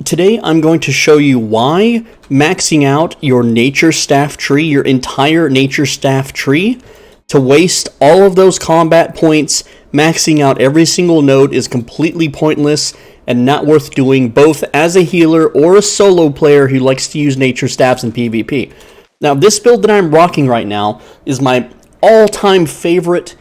Today I'm going to show you why maxing out your nature staff tree, your entire nature staff tree, to waste all of those combat points, maxing out every single node is completely pointless and not worth doing, both as a healer or a solo player who likes to use nature staffs in PvP. Now, this build that I'm rocking right now is my all-time favorite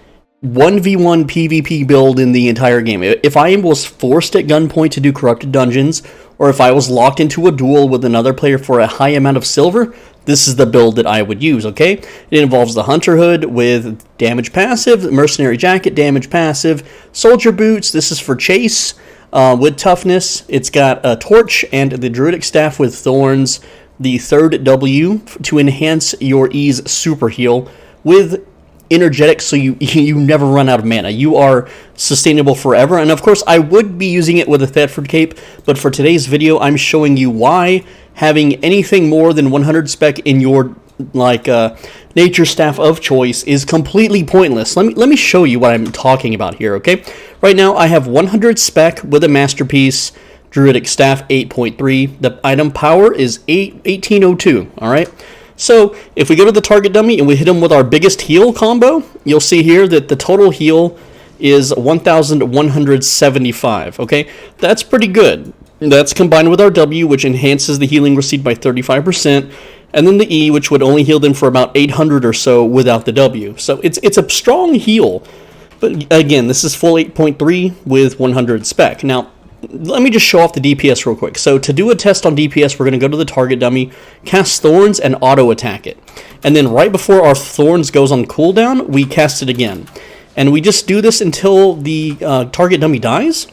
1v1 PvP build in the entire game. If I was forced at gunpoint to do corrupted dungeons, or if I was locked into a duel with another player for a high amount of silver, this is the build that I would use, okay? It involves the Hunter Hood with damage passive, Mercenary Jacket, damage passive, Soldier Boots, this is for chase, with toughness. It's got a Torch and the Druidic Staff with Thorns, the third W to enhance your ease super heal, with energetic, so you never run out of mana. You are sustainable forever. And of course, I would be using it with a Thetford cape, but for today's video, I'm showing you why having anything more than 100 spec in your nature staff of choice is completely pointless. Let me show you what I'm talking about here, okay? Right now, I have 100 spec with a masterpiece, Druidic Staff 8.3. The item power is 1802, all right? So, if we go to the target dummy and we hit him with our biggest heal combo, you'll see here that the total heal is 1,175, okay? That's pretty good. That's combined with our W, which enhances the healing received by 35%, and then the E, which would only heal them for about 800 or so without the W. So, it's a strong heal. But again, this is full 8.3 with 100 spec. Now, let me just show off the DPS real quick. So to do a test on DPS, we're going to go to the target dummy, cast Thorns, and auto-attack it. And then right before our Thorns goes on cooldown, we cast it again. And we just do this until the target dummy dies.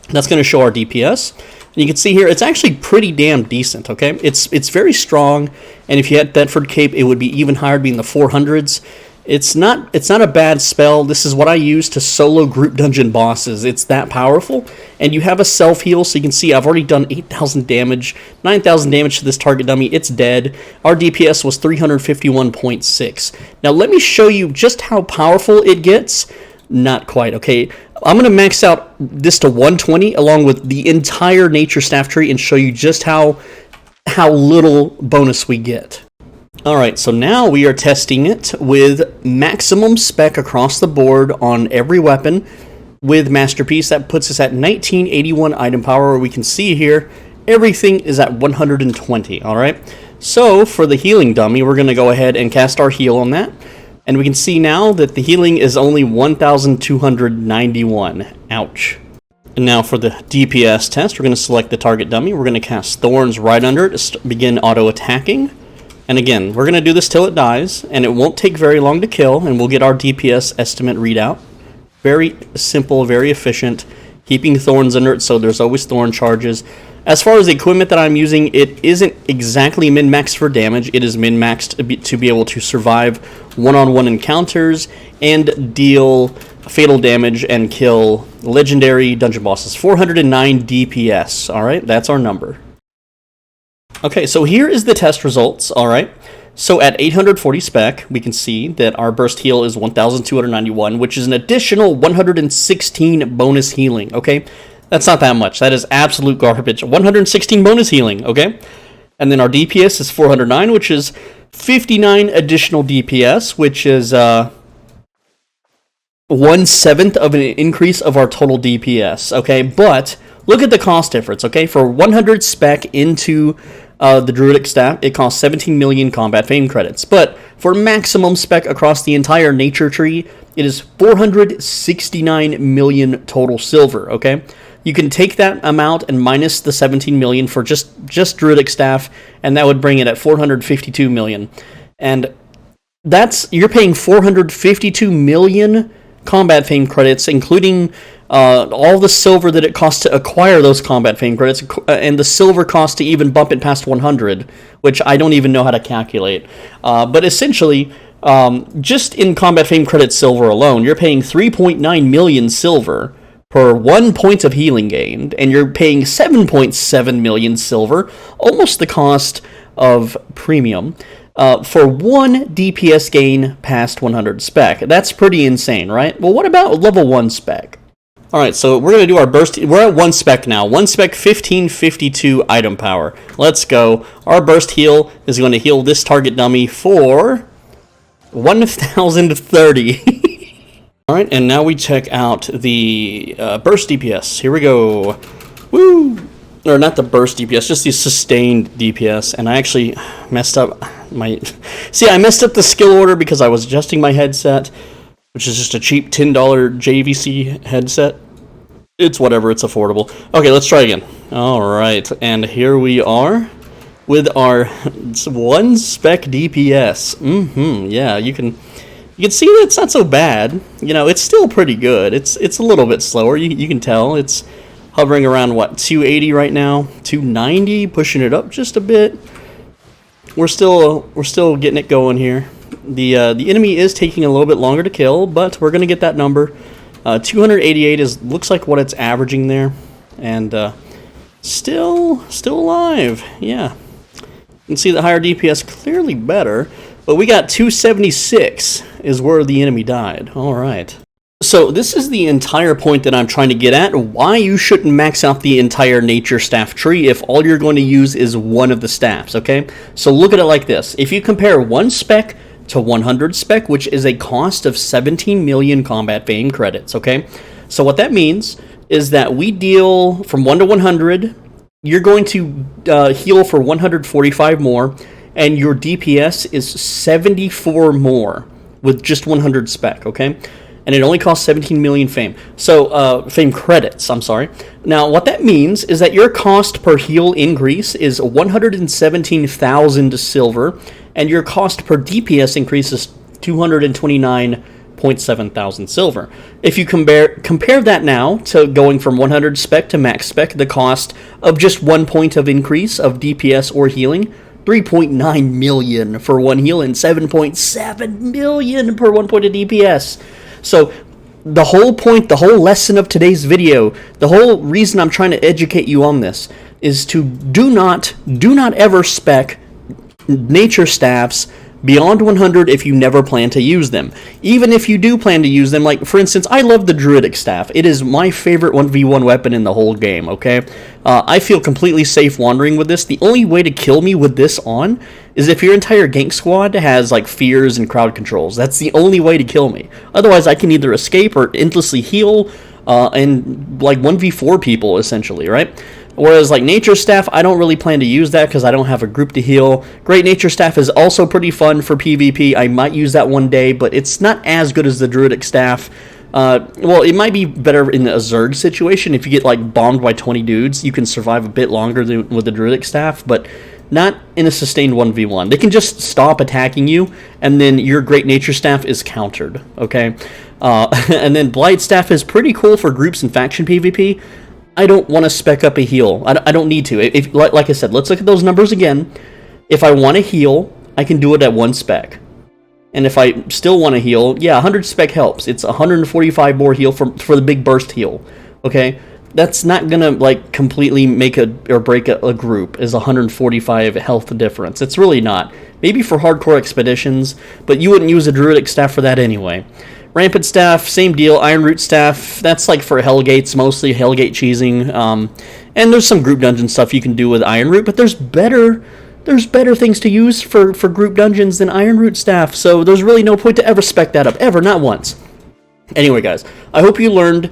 That's going to show our DPS. And you can see here, it's actually pretty damn decent, okay? It's very strong, and if you had Thetford Cape, it would be even higher, being the 400s. It's not a bad spell. This is what I use to solo group dungeon bosses. It's that powerful. And you have a self-heal, so you can see I've already done 8,000 damage, 9,000 damage to this target dummy. It's dead. Our DPS was 351.6. Now let me show you just how powerful it gets. Not quite, okay? I'm going to max out this to 120 along with the entire nature staff tree and show you just how little bonus we get. Alright, so now we are testing it with maximum spec across the board on every weapon with Masterpiece. That puts us at 1981 item power. We can see here everything is at 120, alright? So for the healing dummy, we're going to go ahead and cast our heal on that. And we can see now that the healing is only 1,291. Ouch. And now for the DPS test, we're going to select the target dummy. We're going to cast Thorns right under it to begin auto-attacking. And again, we're going to do this till it dies, and it won't take very long to kill, and we'll get our DPS estimate readout. Very simple, very efficient, keeping Thorns under it, so there's always Thorn charges. As far as the equipment that I'm using, it isn't exactly min-maxed for damage. It is min-maxed to be able to survive one-on-one encounters and deal fatal damage and kill legendary dungeon bosses. 409 DPS, alright? That's our number. Okay, so here is the test results, alright? So at 840 spec, we can see that our burst heal is 1,291, which is an additional 116 bonus healing, okay? That's not that much. That is absolute garbage. 116 bonus healing, okay? And then our DPS is 409, which is 59 additional DPS, which is 1/7 of an increase of our total DPS, okay? But look at the cost difference, okay? For 100 spec into the Druidic Staff, it costs 17 million combat fame credits. But for maximum spec across the entire nature tree, it is 469 million total silver, okay? You can take that amount and minus the 17 million for just Druidic Staff, and that would bring it at 452 million. And you're paying 452 million combat fame credits, including all the silver that it costs to acquire those combat fame credits, and the silver cost to even bump it past 100, which I don't even know how to calculate. But essentially, just in combat fame credit silver alone, you're paying 3.9 million silver per 1 point of healing gained, and you're paying 7.7 million silver, almost the cost of premium, for 1 DPS gain past 100 spec. That's pretty insane, right? Well, what about level 1 spec? Alright, so we're going to do our burst. We're at 1 spec now. 1 spec, 1552 item power. Let's go. Our burst heal is going to heal this target dummy for 1030. Alright, and now we check out the burst DPS. Here we go. Woo! Or not the burst DPS, just the sustained DPS. And I actually messed up my... See, I messed up the skill order because I was adjusting my headset, which is just a cheap $10 JVC headset. It's whatever, it's affordable. Okay, let's try again. Alright, and here we are with our 1 spec DPS. Yeah, you can see that it's not so bad. You know, it's still pretty good. It's a little bit slower, you can tell. It's hovering around, what, 280 right now? 290, pushing it up just a bit. We're still getting it going here. The enemy is taking a little bit longer to kill, but we're going to get that number. 288 looks like what it's averaging there, and still alive. Yeah, you can see the higher DPS clearly better, but we got 276 is where the enemy died. All right. So this is the entire point that I'm trying to get at, why you shouldn't max out the entire nature staff tree if all you're going to use is one of the staffs, okay? So look at it like this. If you compare 1 spec to 100 spec, which is a cost of 17 million combat fame credits, okay? So what that means is that we deal from 1 to 100, you're going to heal for 145 more, and your DPS is 74 more with just 100 spec, okay? And it only costs 17 million fame. So, fame credits, I'm sorry. Now, what that means is that your cost per heal increase is 117,000 silver, and your cost per DPS increase is 229.7 thousand silver. If you compare that now to going from 100 spec to max spec, the cost of just 1 point of increase of DPS or healing, 3.9 million for 1 heal and 7.7 million per 1 point of DPS. So the whole point, the whole lesson of today's video, the whole reason I'm trying to educate you on this is to do not ever spec nature staffs beyond 100 if you never plan to use them. Even if you do plan to use them, like for instance, I love the druidic staff. It is my favorite 1v1 weapon in the whole game, okay? I feel completely safe wandering with this. The only way to kill me with this on is if your entire gank squad has like fears and crowd controls. That's the only way to kill me. Otherwise, I can either escape or endlessly heal and like 1v4 people essentially, right? Whereas like nature staff, I don't really plan to use that because I don't have a group to heal. Great nature staff is also pretty fun for PvP. I might use that one day, but it's not as good as the druidic staff. Well, it might be better in a Zerg situation. If you get like bombed by 20 dudes, you can survive a bit longer than with the druidic staff, but not in a sustained 1v1. They can just stop attacking you, and then your great nature staff is countered, okay? And then blight staff is pretty cool for groups and faction PvP. I don't want to spec up a heal. I don't need to. If like I said, let's look at those numbers again. If I want to heal, I can do it at 1 spec. And if I still want to heal, yeah, 100 spec helps. It's 145 more heal for the big burst heal, okay? That's not going to, like, completely make or break a group, is 145 health difference. It's really not. Maybe for hardcore expeditions, but you wouldn't use a druidic staff for that anyway. Rampant staff, same deal. Iron root staff, that's like for Hellgates, mostly Hellgate cheesing. And there's some group dungeon stuff you can do with Iron root, but there's better things to use for group dungeons than Iron root staff, so there's really no point to ever spec that up, ever, not once. Anyway, guys, I hope you learned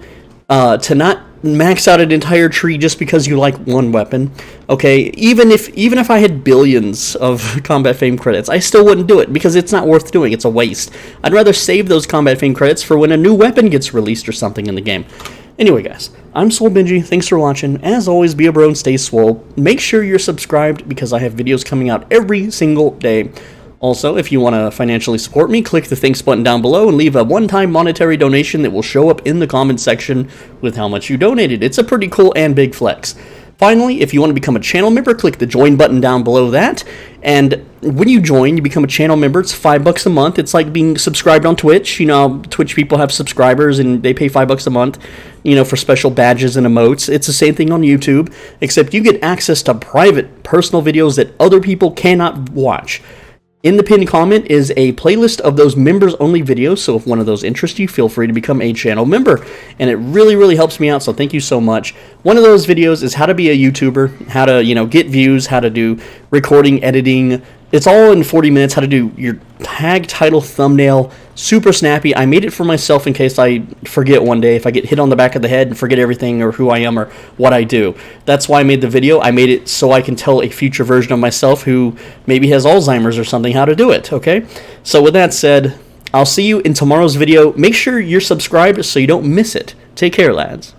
to not max out an entire tree just because you like one weapon, okay? Even if I had billions of combat fame credits, I still wouldn't do it because it's not worth doing. It's a waste. I'd rather save those combat fame credits for when a new weapon gets released or something in the game. Anyway, guys, I'm Soul Benji. Thanks for watching. As always, be a bro and stay swole. Make sure you're subscribed because I have videos coming out every single day. Also, if you want to financially support me, click the thanks button down below and leave a one-time monetary donation that will show up in the comment section with how much you donated. It's a pretty cool and big flex. Finally, if you want to become a channel member, click the join button down below that. And when you join, you become a channel member. It's $5 a month. It's like being subscribed on Twitch. You know, Twitch people have subscribers and they pay $5 a month, you know, for special badges and emotes. It's the same thing on YouTube, except you get access to private, personal videos that other people cannot watch. In the pinned comment is a playlist of those members-only videos, so if one of those interests you, feel free to become a channel member, and it really, really helps me out, so thank you so much. One of those videos is how to be a YouTuber, how to, get views, how to do recording, editing. It's all in 40 minutes, how to do your tag, title, thumbnail, super snappy. I made it for myself in case I forget one day, if I get hit on the back of the head and forget everything or who I am or what I do. That's why I made the video. I made it so I can tell a future version of myself who maybe has Alzheimer's or something how to do it, okay? So with that said, I'll see you in tomorrow's video. Make sure you're subscribed so you don't miss it. Take care, lads.